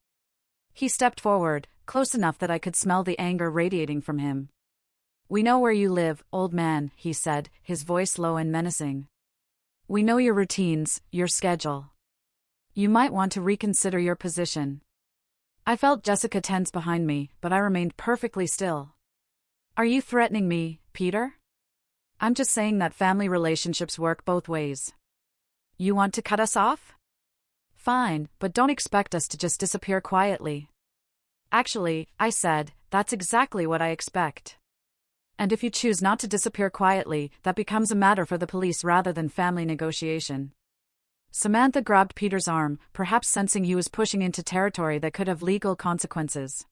He stepped forward, close enough that I could smell the anger radiating from him. "We know where you live, old man," he said, his voice low and menacing. "We know your routines, your schedule. You might want to reconsider your position." I felt Jessica tense behind me, but I remained perfectly still. "Are you threatening me, Peter?" "I'm just saying that family relationships work both ways." "You want to cut us off?" "Fine, but don't expect us to just disappear quietly." "Actually," I said, "that's exactly what I expect. And if you choose not to disappear quietly, that becomes a matter for the police rather than family negotiation." Samantha grabbed Peter's arm, perhaps sensing he was pushing into territory that could have legal consequences.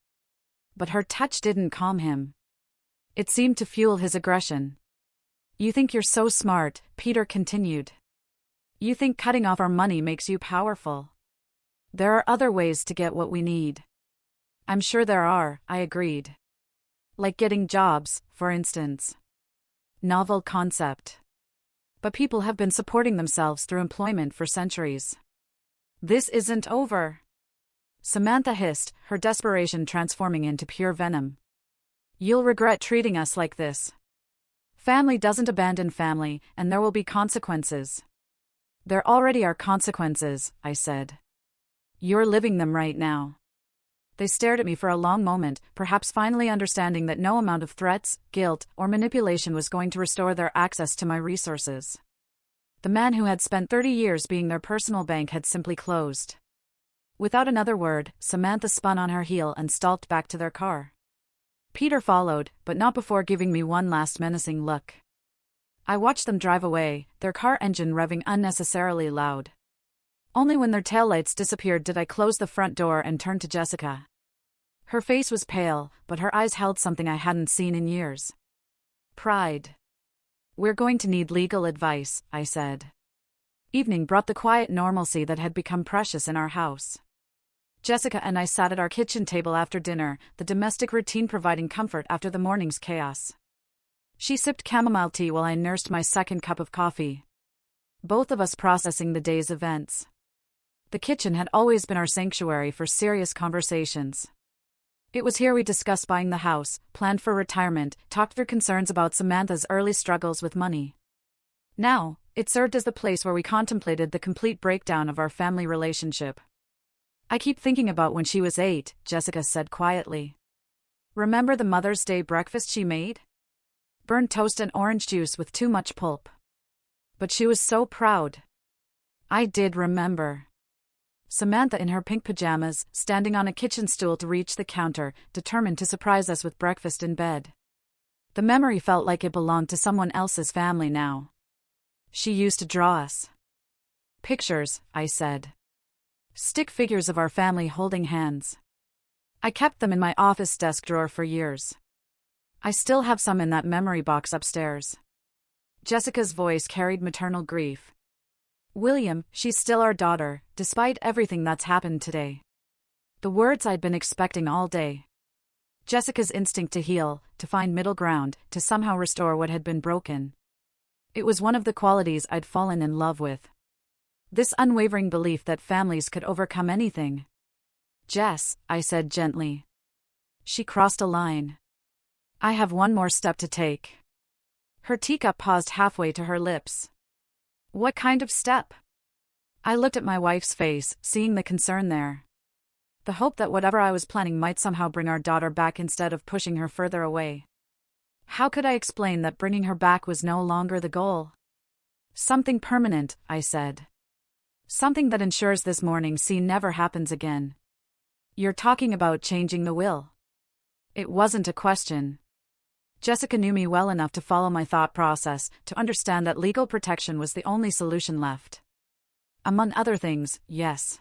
But her touch didn't calm him. It seemed to fuel his aggression. "You think you're so smart," Peter continued. "You think cutting off our money makes you powerful. There are other ways to get what we need." "I'm sure there are," I agreed. "Like getting jobs, for instance." Novel concept. But people have been supporting themselves through employment for centuries. "This isn't over," Samantha hissed, her desperation transforming into pure venom. "You'll regret treating us like this. Family doesn't abandon family, and there will be consequences." "There already are consequences," I said. "You're living them right now." They stared at me for a long moment, perhaps finally understanding that no amount of threats, guilt, or manipulation was going to restore their access to my resources. The man who had spent 30 years being their personal bank had simply closed. Without another word, Samantha spun on her heel and stalked back to their car. Peter followed, but not before giving me one last menacing look. I watched them drive away, their car engine revving unnecessarily loud. Only when their taillights disappeared did I close the front door and turn to Jessica. Her face was pale, but her eyes held something I hadn't seen in years. Pride. "We're going to need legal advice," I said. Evening brought the quiet normalcy that had become precious in our house. Jessica and I sat at our kitchen table after dinner, the domestic routine providing comfort after the morning's chaos. She sipped chamomile tea while I nursed my second cup of coffee. Both of us processing the day's events. The kitchen had always been our sanctuary for serious conversations. It was here we discussed buying the house, planned for retirement, talked through concerns about Samantha's early struggles with money. Now, it served as the place where we contemplated the complete breakdown of our family relationship. "I keep thinking about when she was 8, Jessica said quietly. "Remember the Mother's Day breakfast she made? Burnt toast and orange juice with too much pulp. But she was so proud." I did remember. Samantha in her pink pajamas, standing on a kitchen stool to reach the counter, determined to surprise us with breakfast in bed. The memory felt like it belonged to someone else's family now. "She used to draw us pictures," I said. "Stick figures of our family holding hands. I kept them in my office desk drawer for years. I still have some in that memory box upstairs." Jessica's voice carried maternal grief. "William, she's still our daughter, despite everything that's happened today." The words I'd been expecting all day. Jessica's instinct to heal, to find middle ground, to somehow restore what had been broken. It was one of the qualities I'd fallen in love with. This unwavering belief that families could overcome anything. "Jess," I said gently. She crossed a line. "I have one more step to take." Her teacup paused halfway to her lips. "What kind of step?" I looked at my wife's face, seeing the concern there. The hope that whatever I was planning might somehow bring our daughter back instead of pushing her further away. How could I explain that bringing her back was no longer the goal? "Something permanent," I said. "Something that ensures this morning scene never happens again." "You're talking about changing the will?" It wasn't a question. Jessica knew me well enough to follow my thought process, to understand that legal protection was the only solution left. Among other things, yes.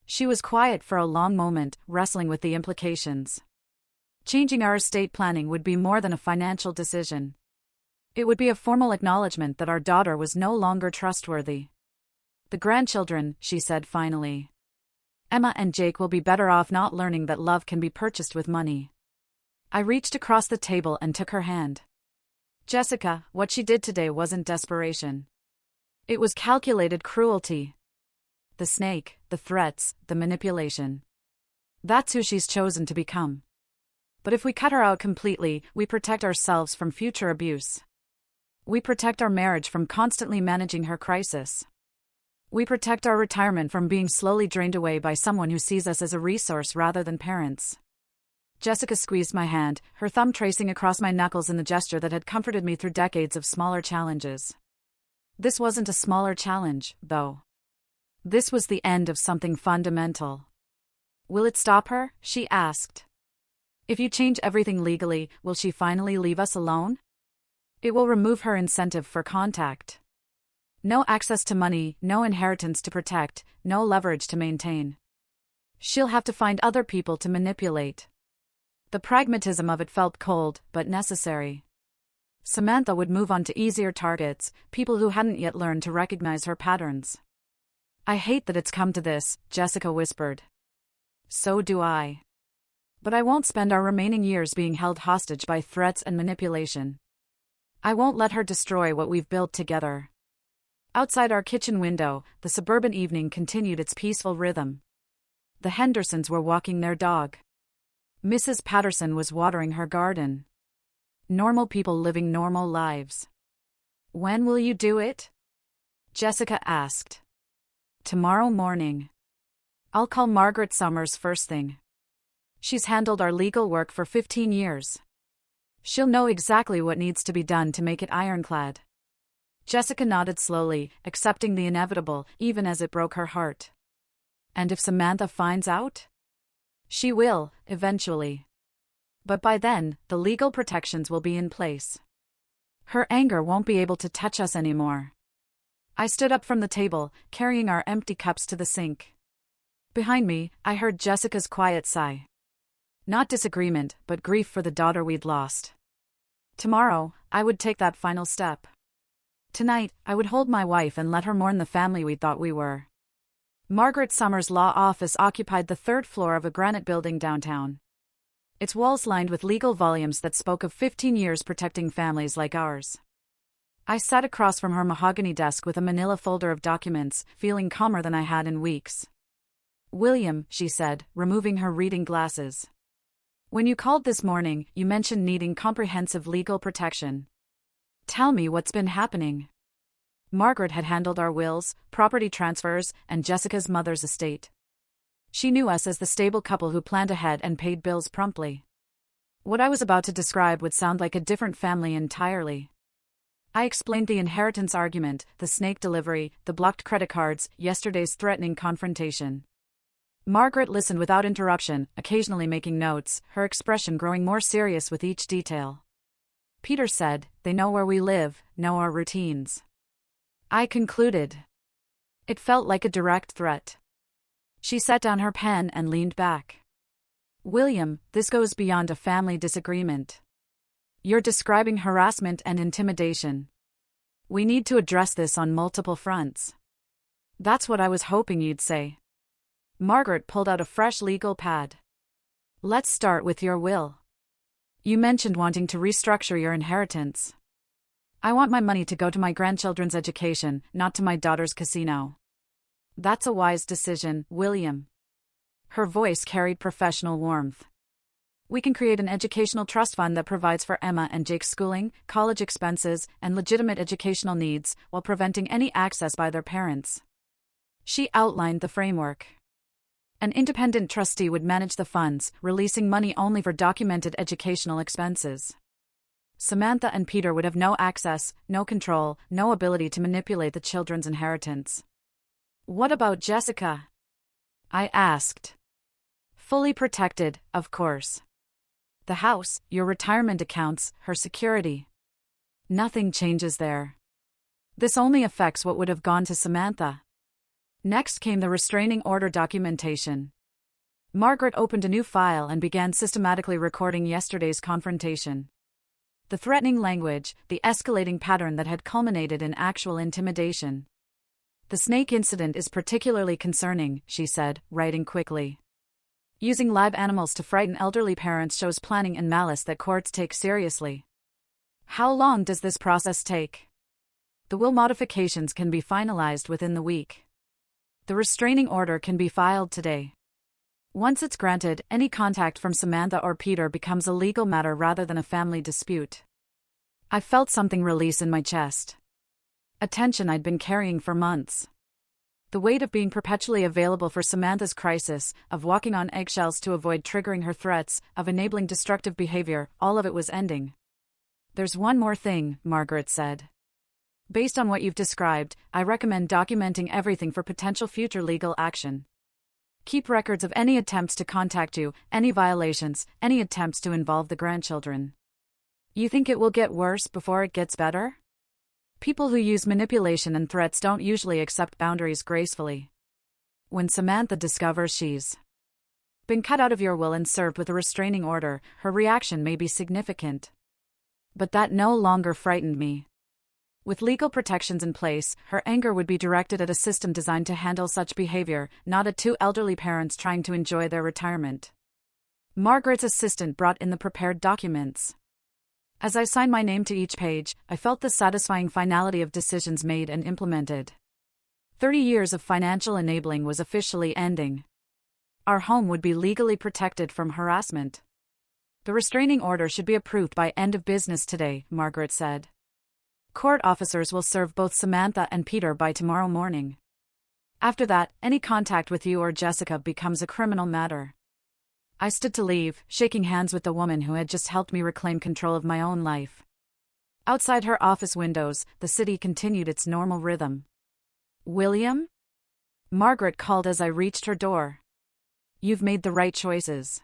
She was quiet for a long moment, wrestling with the implications. Changing our estate planning would be more than a financial decision. It would be a formal acknowledgement that our daughter was no longer trustworthy. "The grandchildren," she said finally. "Emma and Jake will be better off not learning that love can be purchased with money." I reached across the table and took her hand. "Jessica, what she did today wasn't desperation. It was calculated cruelty. The snake, the threats, the manipulation. That's who she's chosen to become. But if we cut her out completely, we protect ourselves from future abuse. We protect our marriage from constantly managing her crisis. We protect our retirement from being slowly drained away by someone who sees us as a resource rather than parents." Jessica squeezed my hand, her thumb tracing across my knuckles in the gesture that had comforted me through decades of smaller challenges. This wasn't a smaller challenge, though. This was the end of something fundamental. "Will it stop her?" she asked. "If you change everything legally, will she finally leave us alone? It will remove her incentive for contact. No access to money, no inheritance to protect, no leverage to maintain. She'll have to find other people to manipulate." The pragmatism of it felt cold, but necessary. Samantha would move on to easier targets, people who hadn't yet learned to recognize her patterns. "I hate that it's come to this," Jessica whispered. "So do I. But I won't spend our remaining years being held hostage by threats and manipulation. I won't let her destroy what we've built together." Outside our kitchen window, the suburban evening continued its peaceful rhythm. The Hendersons were walking their dog. Mrs. Patterson was watering her garden. Normal people living normal lives. "When will you do it?" Jessica asked. "Tomorrow morning. I'll call Margaret Summers first thing. She's handled our legal work for 15 years. She'll know exactly what needs to be done to make it ironclad." Jessica nodded slowly, accepting the inevitable, even as it broke her heart. "And if Samantha finds out?" "She will, eventually. But by then, the legal protections will be in place. Her anger won't be able to touch us anymore." I stood up from the table, carrying our empty cups to the sink. Behind me, I heard Jessica's quiet sigh. Not disagreement, but grief for the daughter we'd lost. Tomorrow, I would take that final step. Tonight, I would hold my wife and let her mourn the family we thought we were. Margaret Summers' law office occupied the third floor of a granite building downtown. Its walls lined with legal volumes that spoke of 15 years protecting families like ours. I sat across from her mahogany desk with a manila folder of documents, feeling calmer than I had in weeks. "William," she said, removing her reading glasses. "When you called this morning, you mentioned needing comprehensive legal protection. Tell me what's been happening." Margaret had handled our wills, property transfers, and Jessica's mother's estate. She knew us as the stable couple who planned ahead and paid bills promptly. What I was about to describe would sound like a different family entirely. I explained the inheritance argument, the snake delivery, the blocked credit cards, yesterday's threatening confrontation. Margaret listened without interruption, occasionally making notes, her expression growing more serious with each detail. Peter said, "They know where we live, know our routines." I concluded. It felt like a direct threat. She set down her pen and leaned back. "William, this goes beyond a family disagreement. You're describing harassment and intimidation. We need to address this on multiple fronts." "That's what I was hoping you'd say." Margaret pulled out a fresh legal pad. "Let's start with your will. You mentioned wanting to restructure your inheritance. I want my money to go to my grandchildren's education, not to my daughter's casino." "That's a wise decision, William." Her voice carried professional warmth. "We can create an educational trust fund that provides for Emma and Jake's schooling, college expenses, and legitimate educational needs, while preventing any access by their parents." She outlined the framework. An independent trustee would manage the funds, releasing money only for documented educational expenses. Samantha and Peter would have no access, no control, no ability to manipulate the children's inheritance. "What about Jessica?" I asked. "Fully protected, of course. The house, your retirement accounts, her security. Nothing changes there. This only affects what would have gone to Samantha." Next came the restraining order documentation. Margaret opened a new file and began systematically recording yesterday's confrontation. The threatening language, the escalating pattern that had culminated in actual intimidation. "The snake incident is particularly concerning," she said, writing quickly. "Using live animals to frighten elderly parents shows planning and malice that courts take seriously." "How long does this process take?" "The will modifications can be finalized within the week. The restraining order can be filed today. Once it's granted, any contact from Samantha or Peter becomes a legal matter rather than a family dispute." I felt something release in my chest. A tension I'd been carrying for months. The weight of being perpetually available for Samantha's crisis, of walking on eggshells to avoid triggering her threats, of enabling destructive behavior, all of it was ending. "There's one more thing," Margaret said. "Based on what you've described, I recommend documenting everything for potential future legal action. Keep records of any attempts to contact you, any violations, any attempts to involve the grandchildren. You think it will get worse before it gets better? People who use manipulation and threats don't usually accept boundaries gracefully. When Samantha discovers she's been cut out of your will and served with a restraining order, her reaction may be significant." But that no longer frightened me. With legal protections in place, her anger would be directed at a system designed to handle such behavior, not at two elderly parents trying to enjoy their retirement. Margaret's assistant brought in the prepared documents. As I signed my name to each page, I felt the satisfying finality of decisions made and implemented. 30 years of financial enabling was officially ending. Our home would be legally protected from harassment. "The restraining order should be approved by end of business today," Margaret said. "Court officers will serve both Samantha and Peter by tomorrow morning. After that, any contact with you or Jessica becomes a criminal matter." I stood to leave, shaking hands with the woman who had just helped me reclaim control of my own life. Outside her office windows, the city continued its normal rhythm. "William?" Margaret called as I reached her door. "You've made the right choices.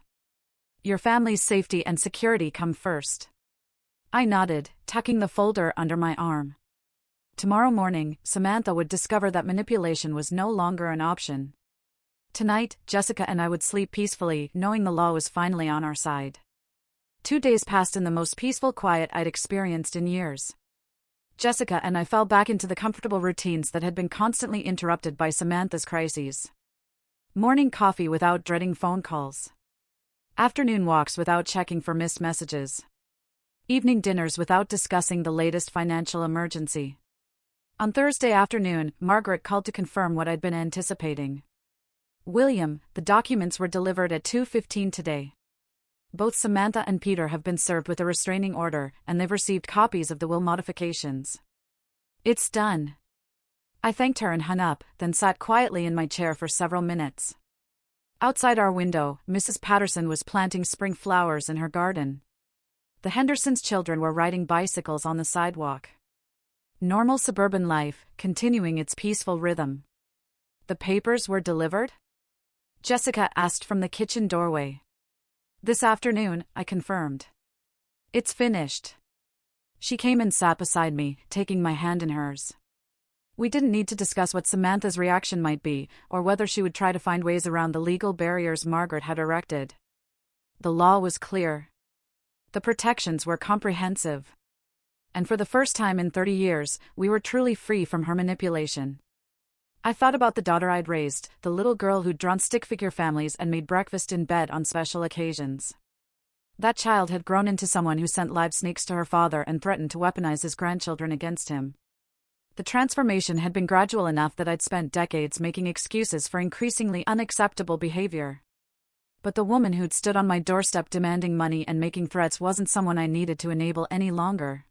Your family's safety and security come first." I nodded, tucking the folder under my arm. Tomorrow morning, Samantha would discover that manipulation was no longer an option. Tonight, Jessica and I would sleep peacefully, knowing the law was finally on our side. 2 days passed in the most peaceful quiet I'd experienced in years. Jessica and I fell back into the comfortable routines that had been constantly interrupted by Samantha's crises. Morning coffee without dreading phone calls. Afternoon walks without checking for missed messages. Evening dinners without discussing the latest financial emergency. On Thursday afternoon, Margaret called to confirm what I'd been anticipating. William, the documents were delivered at 2:15 today. Both Samantha and Peter have been served with a restraining order, and they've received copies of the will modifications. It's done. I thanked her and hung up, then sat quietly in my chair for several minutes. Outside our window, Mrs. Patterson was planting spring flowers in her garden. The Hendersons' children were riding bicycles on the sidewalk. Normal suburban life, continuing its peaceful rhythm. The papers were delivered? Jessica asked from the kitchen doorway. This afternoon, I confirmed. It's finished. She came and sat beside me, taking my hand in hers. We didn't need to discuss what Samantha's reaction might be, or whether she would try to find ways around the legal barriers Margaret had erected. The law was clear. The protections were comprehensive. And for the first time in 30 years, we were truly free from her manipulation. I thought about the daughter I'd raised, the little girl who'd drawn stick figure families and made breakfast in bed on special occasions. That child had grown into someone who sent live snakes to her father and threatened to weaponize his grandchildren against him. The transformation had been gradual enough that I'd spent decades making excuses for increasingly unacceptable behavior. But the woman who'd stood on my doorstep demanding money and making threats wasn't someone I needed to enable any longer.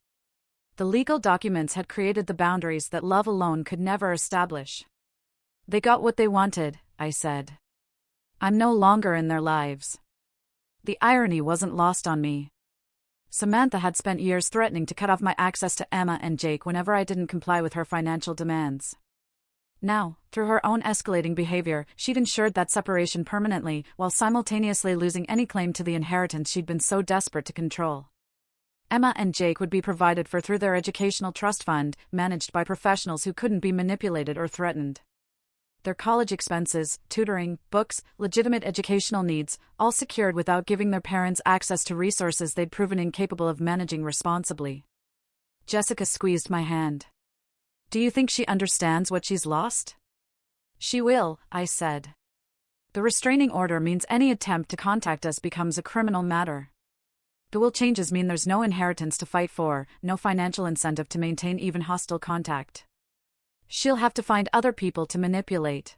The legal documents had created the boundaries that love alone could never establish. They got what they wanted, I said. I'm no longer in their lives. The irony wasn't lost on me. Samantha had spent years threatening to cut off my access to Emma and Jake whenever I didn't comply with her financial demands. Now, through her own escalating behavior, she'd ensured that separation permanently, while simultaneously losing any claim to the inheritance she'd been so desperate to control. Emma and Jake would be provided for through their educational trust fund, managed by professionals who couldn't be manipulated or threatened. Their college expenses, tutoring, books, legitimate educational needs, all secured without giving their parents access to resources they'd proven incapable of managing responsibly. Jessica squeezed my hand. Do you think she understands what she's lost? She will, I said. The restraining order means any attempt to contact us becomes a criminal matter. The will changes mean there's no inheritance to fight for, no financial incentive to maintain even hostile contact. She'll have to find other people to manipulate.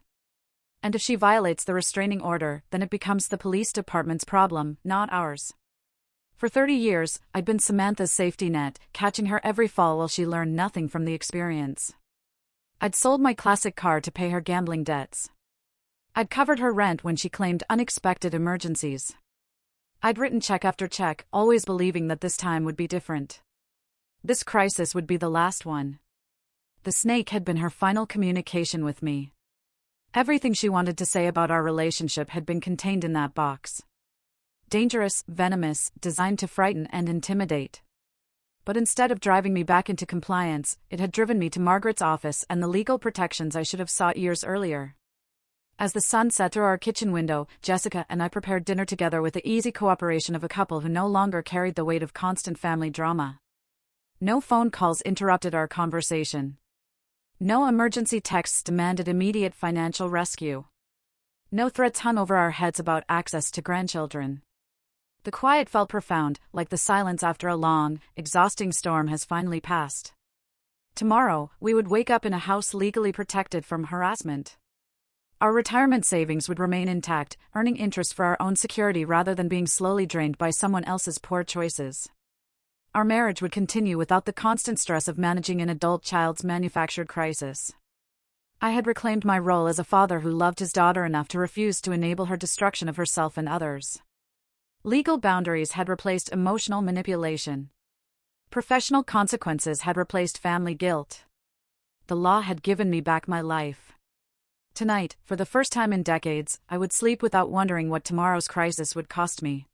And if she violates the restraining order, then it becomes the police department's problem, not ours. For 30 years, I'd been Samantha's safety net, catching her every fall while she learned nothing from the experience. I'd sold my classic car to pay her gambling debts. I'd covered her rent when she claimed unexpected emergencies. I'd written check after check, always believing that this time would be different. This crisis would be the last one. The snake had been her final communication with me. Everything she wanted to say about our relationship had been contained in that box. Dangerous, venomous, designed to frighten and intimidate. But instead of driving me back into compliance, it had driven me to Margaret's office and the legal protections I should have sought years earlier. As the sun set through our kitchen window, Jessica and I prepared dinner together with the easy cooperation of a couple who no longer carried the weight of constant family drama. No phone calls interrupted our conversation. No emergency texts demanded immediate financial rescue. No threats hung over our heads about access to grandchildren. The quiet felt profound, like the silence after a long, exhausting storm has finally passed. Tomorrow, we would wake up in a house legally protected from harassment. Our retirement savings would remain intact, earning interest for our own security rather than being slowly drained by someone else's poor choices. Our marriage would continue without the constant stress of managing an adult child's manufactured crisis. I had reclaimed my role as a father who loved his daughter enough to refuse to enable her destruction of herself and others. Legal boundaries had replaced emotional manipulation. Professional consequences had replaced family guilt. The law had given me back my life. Tonight, for the first time in decades, I would sleep without wondering what tomorrow's crisis would cost me.